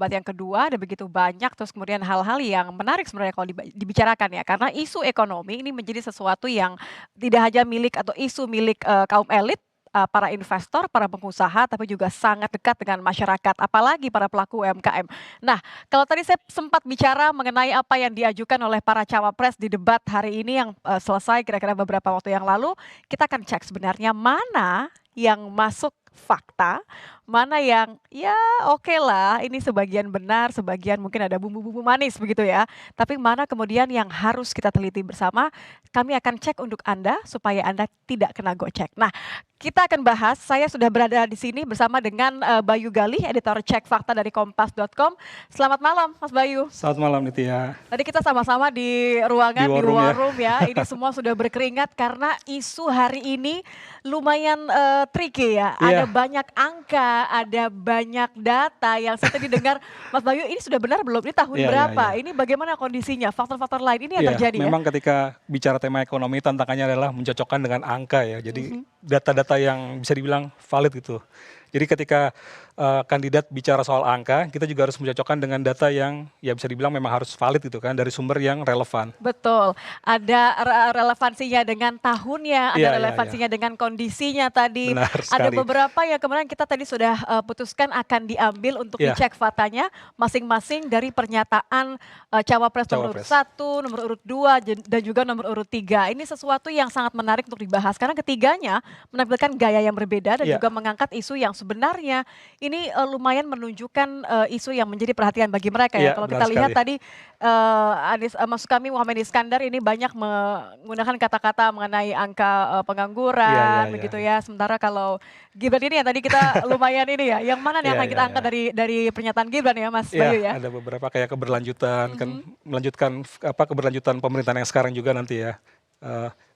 debat yang kedua ada begitu banyak, terus kemudian hal-hal yang menarik sebenarnya kalau dibicarakan ya, karena isu ekonomi ini menjadi sesuatu yang tidak hanya milik atau isu milik, kaum elit, para investor, para pengusaha, tapi juga sangat dekat dengan masyarakat, apalagi para pelaku UMKM. Nah, kalau tadi saya sempat bicara mengenai apa yang diajukan oleh para cawapres di debat hari ini yang, selesai kira-kira beberapa waktu yang lalu, kita akan cek sebenarnya mana yang masuk fakta, mana yang ya oke lah ini sebagian benar, sebagian mungkin ada bumbu-bumbu manis begitu ya. Tapi mana kemudian yang harus kita teliti bersama, kami akan cek untuk Anda supaya Anda tidak kena gocek. Nah, kita akan bahas, saya sudah berada di sini bersama dengan, Bayu Galih, editor Cek Fakta dari Kompas.com. Selamat malam Mas Bayu. Selamat malam Nitya. Tadi kita sama-sama di ruangan, di War war Room room ya. Ini semua sudah berkeringat karena isu hari ini lumayan tricky ya. Ada Iya. banyak angka, ada banyak data yang saya tadi dengar, Mas Bayu ini sudah benar belum? Ini tahun Iya, iya, berapa? iya. Ini bagaimana kondisinya? Faktor-faktor lain ini yang Iya, terjadi ya? memang ketika bicara tema ekonomi tantangannya adalah mencocokkan dengan angka ya. Jadi Mhm. data-data yang bisa dibilang valid gitu. Jadi ketika kandidat bicara soal angka, kita juga harus mencocokkan dengan data yang ya bisa dibilang memang harus valid gitu kan, dari sumber yang relevan. Betul, ada relevansinya dengan tahunnya, ada Iya, iya, iya. relevansinya dengan kondisinya tadi. Benar Ada sekali. beberapa yang kemarin kita tadi sudah putuskan akan diambil untuk Iya. dicek faktanya masing-masing dari pernyataan cawapres nomor urut Cawapres. 1, nomor urut 2, dan juga nomor urut 3. Ini sesuatu yang sangat menarik untuk dibahas karena ketiganya menampilkan gaya yang berbeda dan Iya. juga mengangkat isu yang sebenarnya ini lumayan menunjukkan isu yang menjadi perhatian bagi mereka ya. Iya, Kalau kita benar lihat sekali. tadi maksud kami Muhammad Iskandar ini banyak menggunakan kata-kata mengenai angka Iya, iya, pengangguran iya, begitu iya. ya. Sementara kalau Gibran ini yang tadi kita lumayan ini ya, yang mana nih Iya, akan iya, kita iya. angkat dari pernyataan Gibran ya Mas Iya, Bayu ya? ada beberapa kayak keberlanjutan kan, Mhm. melanjutkan keberlanjutan pemerintahan yang sekarang juga nanti ya.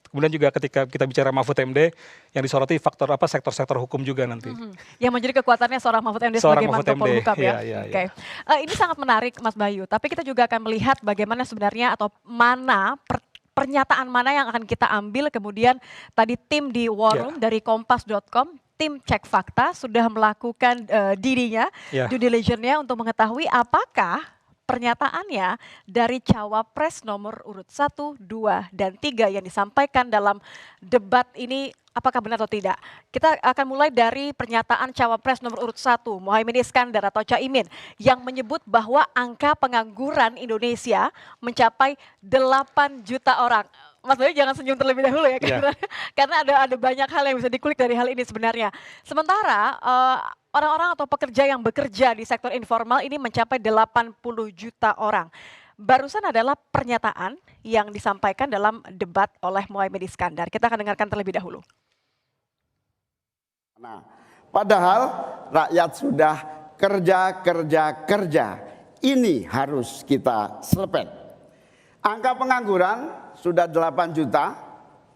Kemudian juga ketika kita bicara Mahfud MD, yang disoroti faktor sektor-sektor hukum juga nanti. Mhm. Yang menjadi kekuatannya seorang Mahfud MD Seorang sebagai Mahfud Menko MD, Polhukam ya? iya, iya, iya. Oke. Ini sangat menarik Mas Bayu, tapi kita juga akan melihat bagaimana sebenarnya atau mana pernyataan mana yang akan kita ambil kemudian tadi tim di War Iya. Room dari Kompas.com, tim Cek Fakta sudah melakukan DD-nya, Iya. due diligence-nya untuk mengetahui apakah pernyataannya dari cawapres nomor urut 1, 2, dan 3 yang disampaikan dalam debat ini apakah benar atau tidak. Kita akan mulai dari pernyataan cawapres nomor urut 1, Muhaimin Iskandar atau Caimin, yang menyebut bahwa angka pengangguran Indonesia mencapai 8 juta orang. Mas Bayu jangan senyum terlebih dahulu ya, Iya. karena ada banyak hal yang bisa dikulik dari hal ini sebenarnya. Sementara orang-orang atau pekerja yang bekerja di sektor informal ini mencapai 80 juta orang. Barusan adalah pernyataan yang disampaikan dalam debat oleh Muhaimin Iskandar. Kita akan dengarkan terlebih dahulu. Nah, padahal rakyat sudah kerja. Ini harus kita selepet. Angka pengangguran sudah 8 juta,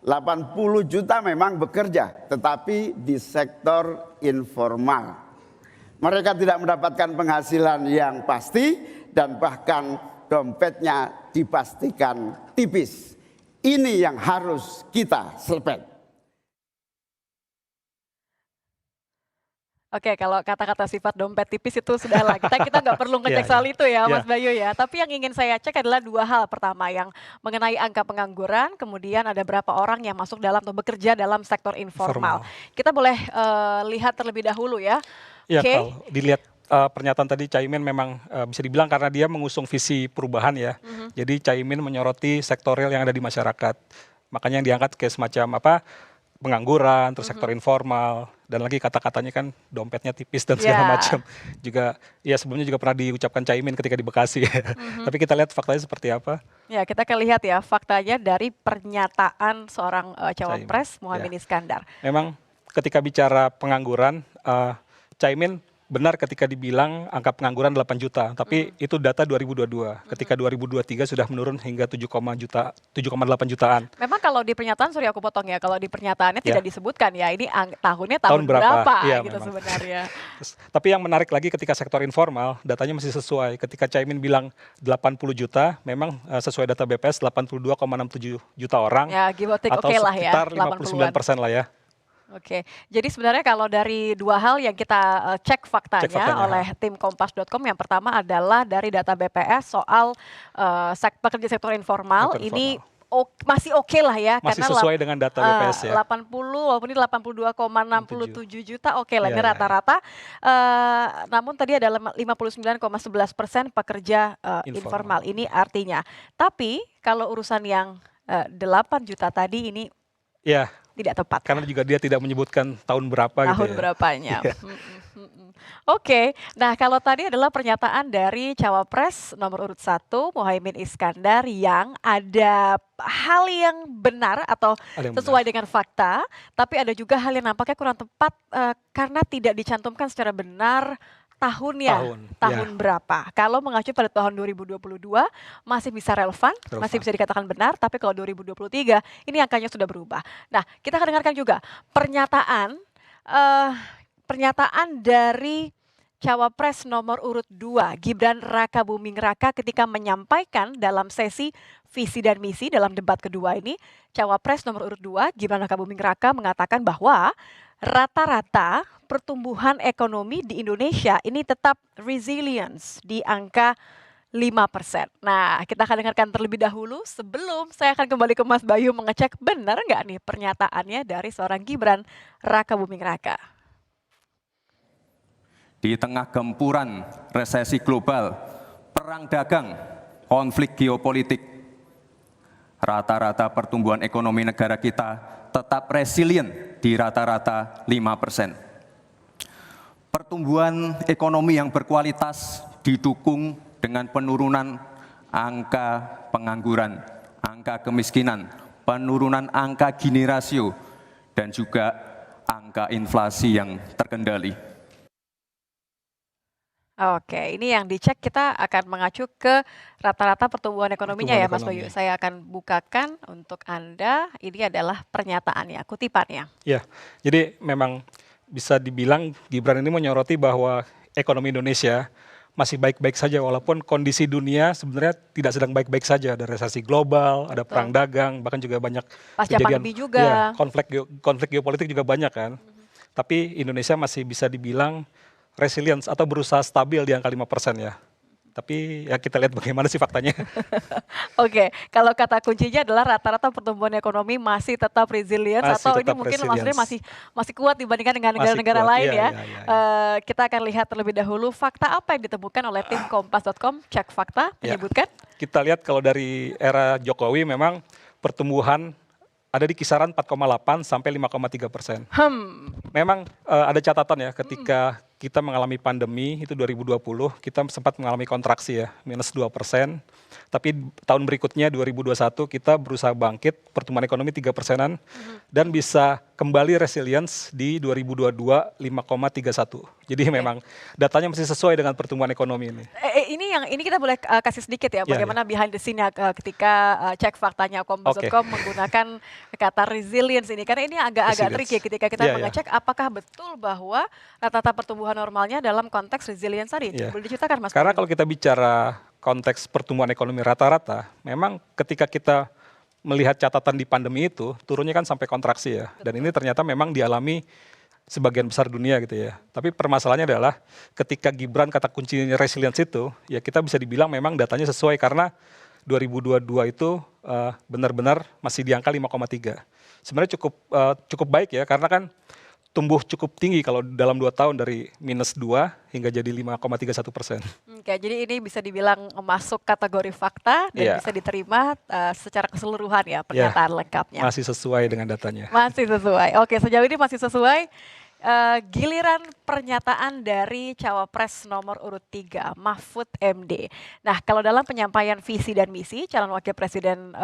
80 juta memang bekerja, tetapi di sektor informal. Mereka tidak mendapatkan penghasilan yang pasti dan bahkan dompetnya dipastikan tipis. Ini yang harus kita selepet. Oke, kalau kata-kata sifat dompet tipis itu sudahlah, kita nggak perlu ngecek Iya, soal iya. itu ya Iya. Mas Bayu ya. Tapi yang ingin saya cek adalah dua hal. Pertama yang mengenai angka pengangguran, kemudian ada berapa orang yang masuk dalam atau bekerja dalam sektor informal. Informal. Kita boleh lihat terlebih dahulu ya. Iya, Oke. kalau dilihat pernyataan tadi Caimin memang bisa dibilang karena dia mengusung visi perubahan ya. Jadi Caimin menyoroti sektorial yang ada di masyarakat. Makanya yang diangkat kayak semacam pengangguran, terus sektor informal, dan lagi kata-katanya kan dompetnya tipis dan segala Ya. macam. Juga ya sebelumnya juga pernah diucapkan Caimin ketika di Bekasi. Tapi kita lihat faktanya seperti apa. Ya, kita akan lihat ya faktanya dari pernyataan seorang cawapres Muhaimin Ya. Iskandar. Memang ketika bicara pengangguran, Caimin benar ketika dibilang angka pengangguran 8 juta, tapi itu data 2022. Ketika 2023 sudah menurun hingga 7,8 jutaan. Memang kalau di pernyataan, sorry aku potong ya, kalau di pernyataannya Ya. tidak disebutkan ya, ini tahun Tahun berapa? berapa Iya, gitu memang. sebenarnya. Tapi yang menarik lagi ketika sektor informal, datanya masih sesuai. Ketika Caimin bilang 80 juta, memang sesuai data BPS 82,67 juta orang. Ya, give or take atau oke lah ya, sekitar 59% lah ya. Oke, jadi sebenarnya kalau dari dua hal yang kita cek faktanya faktanya, oleh tim Kompas.com, yang pertama adalah dari data BPS soal pekerja sektor informal, Sektor ini informal. masih oke lah ya, Masih karena sesuai dengan data BPS ya. 80 walaupun ini 82,67 juta, oke lah Iya, ini iya, iya. rata-rata. Namun tadi adalah 59,11% pekerja informal, Informal. ini artinya. Tapi kalau urusan yang 8 juta tadi ini Ya, tidak tepat ya? karena juga dia tidak menyebutkan tahun berapa gitu Tahun ya. berapanya. Iya. Oke, nah kalau tadi adalah pernyataan dari cawapres nomor urut 1 Muhaimin Iskandar yang ada hal yang benar atau Ada yang sesuai benar. dengan fakta, tapi ada juga hal yang nampaknya kurang tepat karena tidak dicantumkan secara benar tahunnya. Tahun, Tahun ya, berapa? Kalau mengacu pada tahun 2022 masih bisa relevan, masih relevan. bisa dikatakan benar, tapi kalau 2023 ini angkanya sudah berubah. Nah, kita akan dengarkan juga pernyataan eh, pernyataan dari cawapres nomor urut 2 Gibran Rakabuming Raka ketika menyampaikan dalam sesi visi dan misi dalam debat kedua ini, cawapres nomor urut 2 Gibran Rakabuming Raka mengatakan bahwa rata-rata pertumbuhan ekonomi di Indonesia ini tetap resilience di angka 5%. Nah, kita akan dengarkan terlebih dahulu sebelum saya akan kembali ke Mas Bayu mengecek benar nggak nih pernyataannya dari seorang Gibran Rakabuming Raka. Di tengah gempuran resesi global, perang dagang, konflik geopolitik, rata-rata pertumbuhan ekonomi negara kita tetap resilient di rata-rata 5%. Pertumbuhan ekonomi yang berkualitas didukung dengan penurunan angka pengangguran, angka kemiskinan, penurunan angka Gini rasio, dan juga angka inflasi yang terkendali. Oke, ini yang dicek kita akan mengacu ke rata-rata pertumbuhan ekonominya ya Mas Bayu. Ekonomi. Saya akan bukakan untuk Anda, ini adalah pernyataannya, kutipannya. Ya, jadi memang bisa dibilang Gibran ini menyoroti bahwa ekonomi Indonesia masih baik-baik saja walaupun kondisi dunia sebenarnya tidak sedang baik-baik saja. Ada resesi global, ada Betul. perang dagang, bahkan juga banyak Pasca kejadian, pandemi juga. ya, konflik geopolitik juga banyak kan. Tapi Indonesia masih bisa dibilang resilience atau berusaha stabil di angka 5% ya. Tapi ya kita lihat bagaimana sih faktanya. Oke, kalau kata kuncinya adalah rata-rata pertumbuhan ekonomi masih tetap resilience Masih atau ini tetap mungkin maksudnya resilience. masih kuat dibandingkan dengan Masih negara-negara kuat, lain iya, ya. iya, iya. Kita akan lihat terlebih dahulu fakta apa yang ditemukan oleh tim Kompas.com, cek fakta Ya. menyebutkan. Kita lihat kalau dari era Jokowi memang pertumbuhan ada di kisaran 4,8 sampai 5,3%. Memang ada catatan ya ketika kita mengalami pandemi itu 2020 kita sempat mengalami kontraksi ya minus 2%. Tapi tahun berikutnya 2021 kita berusaha bangkit pertumbuhan ekonomi 3%-an dan bisa kembali resilience di 2022 5,31. Jadi memang datanya masih sesuai dengan pertumbuhan ekonomi ini. Ini kita boleh kasih sedikit ya, Ya, bagaimana behind the scene ketika cek faktanya Kompas.com menggunakan kata resilience ini, karena ini agak-agak Resilience. tricky ketika kita Iya, iya. mengecek apakah betul bahwa rata-rata pertumbuhan normalnya dalam konteks resilience tadi. Iya. Boleh diceritakan Mas? Karena Bayu? kalau kita bicara konteks pertumbuhan ekonomi rata-rata, memang ketika kita melihat catatan di pandemi itu turunnya kan sampai kontraksi ya. Dan ini ternyata memang dialami sebagian besar dunia gitu ya. Tapi permasalahannya adalah ketika Gibran kata kuncinya resilience itu, ya kita bisa dibilang memang datanya sesuai karena 2022 itu benar-benar masih di angka 5,3. Sebenarnya cukup baik ya karena kan tumbuh cukup tinggi kalau dalam 2 tahun dari minus 2 hingga jadi 5,31%. Oke, jadi ini bisa dibilang masuk kategori fakta dan Iya. bisa diterima secara keseluruhan ya pernyataan lengkapnya. Masih sesuai dengan datanya. Masih sesuai. Oke, sejauh ini masih sesuai. Giliran pernyataan dari cawapres nomor urut 3 Mahfud MD. Nah, kalau dalam penyampaian visi dan misi calon wakil presiden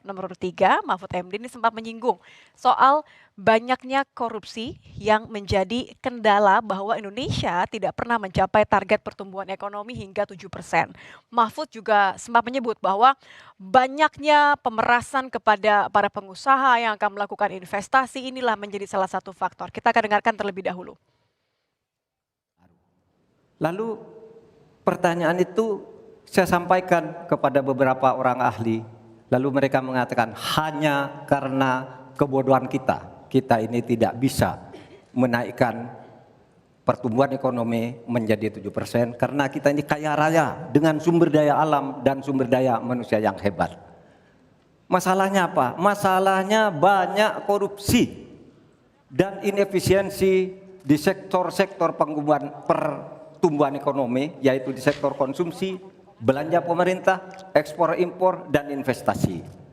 nomor urut 3 Mahfud MD ini sempat menyinggung soal banyaknya korupsi yang menjadi kendala bahwa Indonesia tidak pernah mencapai target pertumbuhan ekonomi hingga 7%. Mahfud juga sempat menyebut bahwa banyaknya pemerasan kepada para pengusaha yang akan melakukan investasi inilah menjadi salah satu faktor. Kita akan dengarkan terlebih dahulu. Lalu pertanyaan itu saya sampaikan kepada beberapa orang ahli. Lalu mereka mengatakan hanya karena kebodohan kita kita ini tidak bisa menaikkan pertumbuhan ekonomi menjadi 7% karena kita ini kaya raya dengan sumber daya alam dan sumber daya manusia yang hebat. Masalahnya apa? Masalahnya banyak korupsi dan inefisiensi di sektor-sektor pertumbuhan ekonomi, yaitu di sektor konsumsi, belanja pemerintah, ekspor impor, dan investasi.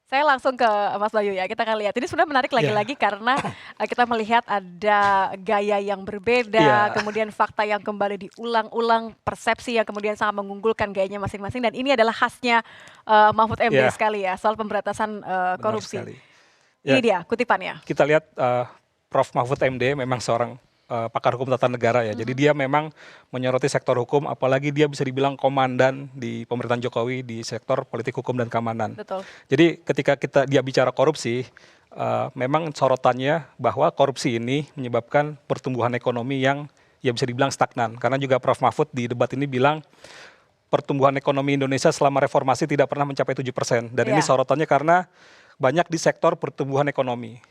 Saya langsung ke Mas Bayu ya, kita akan lihat. Ini sebenarnya menarik lagi-lagi karena kita melihat ada gaya yang berbeda, kemudian fakta yang kembali diulang-ulang, persepsi yang kemudian sangat mengunggulkan gayanya masing-masing. Dan ini adalah khasnya Mahfud MD sekali ya, soal pemberantasan korupsi. Ini dia kutipannya. Kita lihat Prof. Mahfud MD memang seorang pakar hukum tata negara ya. Jadi dia memang menyoroti sektor hukum, apalagi dia bisa dibilang komandan di pemerintahan Jokowi di sektor politik hukum dan keamanan. Betul. Jadi ketika dia bicara korupsi, memang sorotannya bahwa korupsi ini menyebabkan pertumbuhan ekonomi yang ya bisa dibilang stagnan. Karena juga Prof. Mahfud di debat ini bilang pertumbuhan ekonomi Indonesia selama reformasi tidak pernah mencapai 7%. Dan ini sorotannya karena banyak di sektor pertumbuhan ekonomi.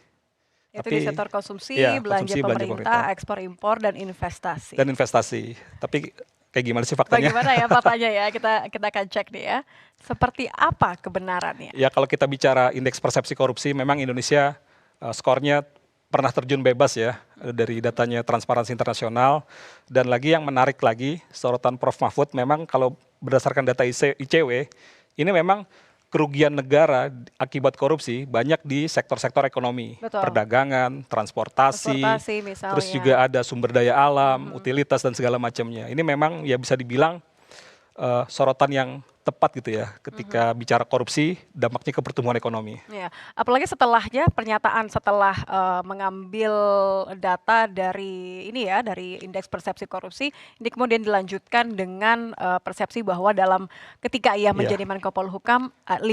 Itu di sektor konsumsi, belanja pemerintah, ekspor impor, dan investasi. Tapi kayak gimana sih faktanya? Bagaimana ya faktanya ya, kita akan cek nih ya. Seperti apa kebenarannya? Ya kalau kita bicara indeks persepsi korupsi, memang Indonesia skornya pernah terjun bebas ya dari datanya Transparansi Internasional. Dan lagi yang menarik lagi, sorotan Prof. Mahfud memang kalau berdasarkan data ICW, ini memang kerugian negara akibat korupsi banyak di sektor-sektor ekonomi. Betul. Perdagangan, transportasi terus juga ada sumber daya alam, utilitas dan segala macamnya. Ini memang ya bisa dibilang sorotan yang tepat gitu ya ketika bicara korupsi, dampaknya ke pertumbuhan ekonomi. Ya, apalagi setelahnya pernyataan setelah mengambil data dari ini ya, dari indeks persepsi korupsi, ini kemudian dilanjutkan dengan persepsi bahwa ketika ia menjadi Menko Polhukam, 5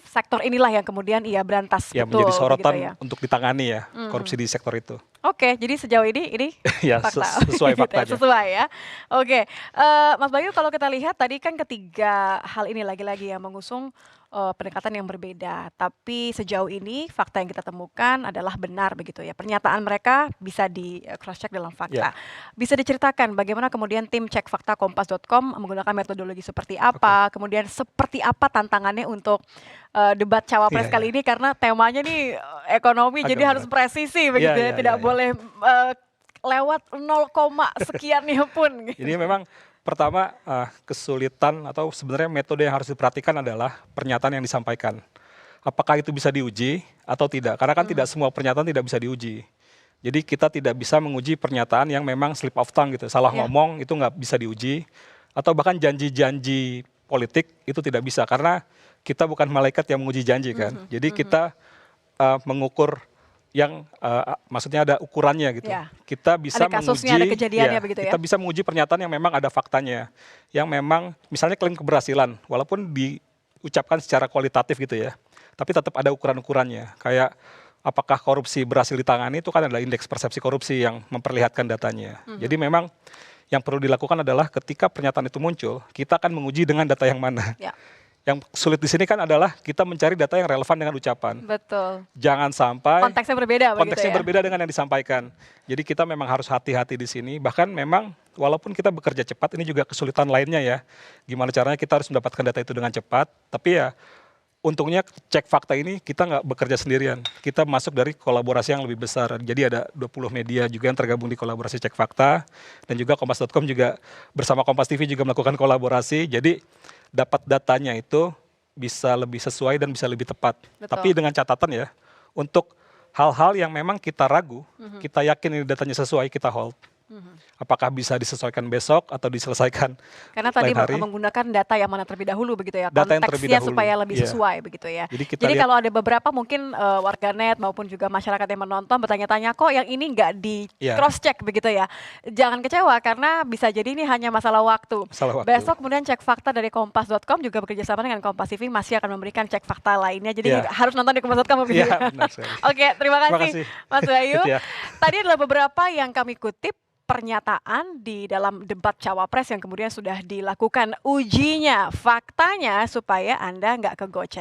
sektor inilah yang kemudian ia berantas. Ya, betul, menjadi sorotan ya. Untuk ditangani ya korupsi di sektor itu. Oke, jadi sejauh ini ya, fakta. sesuai faktanya. Sesuai ya. Oke, Mas Bayu kalau kita lihat tadi kan ketiga hal ini lagi-lagi yang mengusung pendekatan yang berbeda. Tapi sejauh ini fakta yang kita temukan adalah benar begitu ya. Pernyataan mereka bisa di cross check dalam fakta. Bisa diceritakan bagaimana kemudian tim cek fakta kompas.com menggunakan metodologi seperti apa, kemudian seperti apa tantangannya untuk debat cawapres kali ini karena temanya nih ekonomi jadi harus presisi begitu ya, tidak boleh lewat 0, sekiannya pun. Ini memang pertama kesulitan atau sebenarnya metode yang harus diperhatikan adalah pernyataan yang disampaikan. Apakah itu bisa diuji atau tidak? Karena kan tidak semua pernyataan tidak bisa diuji. Jadi kita tidak bisa menguji pernyataan yang memang slip of tongue gitu, salah ngomong itu nggak bisa diuji. Atau bahkan janji-janji politik itu tidak bisa karena kita bukan malaikat yang menguji janji kan. Jadi kita mengukur yang maksudnya ada ukurannya gitu. Kita bisa ada kasusnya, menguji, ada kejadiannya begitu ya. Kita bisa menguji pernyataan yang memang ada faktanya, yang memang misalnya klaim keberhasilan, walaupun diucapkan secara kualitatif gitu ya, tapi tetap ada ukuran-ukurannya. Kayak apakah korupsi berhasil ditangani itu kan adalah indeks persepsi korupsi yang memperlihatkan datanya. Jadi memang yang perlu dilakukan adalah ketika pernyataan itu muncul, kita akan menguji dengan data yang mana. Yang sulit di sini kan adalah kita mencari data yang relevan dengan ucapan. Betul. Jangan sampai konteksnya berbeda. Konteksnya berbeda dengan yang disampaikan. Jadi kita memang harus hati-hati di sini. Bahkan memang walaupun kita bekerja cepat, ini juga kesulitan lainnya ya. Gimana caranya kita harus mendapatkan data itu dengan cepat. Tapi ya untungnya cek fakta ini kita nggak bekerja sendirian. Kita masuk dari kolaborasi yang lebih besar. Jadi ada 20 media juga yang tergabung di kolaborasi cek fakta. Dan juga kompas.com juga bersama Kompas TV juga melakukan kolaborasi. Jadi dapat datanya itu bisa lebih sesuai dan bisa lebih tepat. Tapi dengan catatan ya, untuk hal-hal yang memang kita ragu, kita yakin ini datanya sesuai, kita hold. Apakah bisa disesuaikan besok atau diselesaikan karena tadi lain hari. Menggunakan data yang mana terlebih dahulu begitu ya, data konteksnya supaya lebih sesuai begitu ya. Jadi kalau ada beberapa mungkin warganet maupun juga masyarakat yang menonton bertanya-tanya kok yang ini nggak di cross check begitu ya, jangan kecewa karena bisa jadi ini hanya masalah waktu. Besok kemudian cek fakta dari kompas.com juga bekerjasama dengan Kompas TV masih akan memberikan cek fakta lainnya, jadi harus nonton di kompas.com begitu. Oke, terima kasih Mas Bayu. Tadi adalah beberapa yang kami kutip pernyataan di dalam debat cawapres yang kemudian sudah dilakukan ujinya, faktanya supaya Anda nggak kegocek.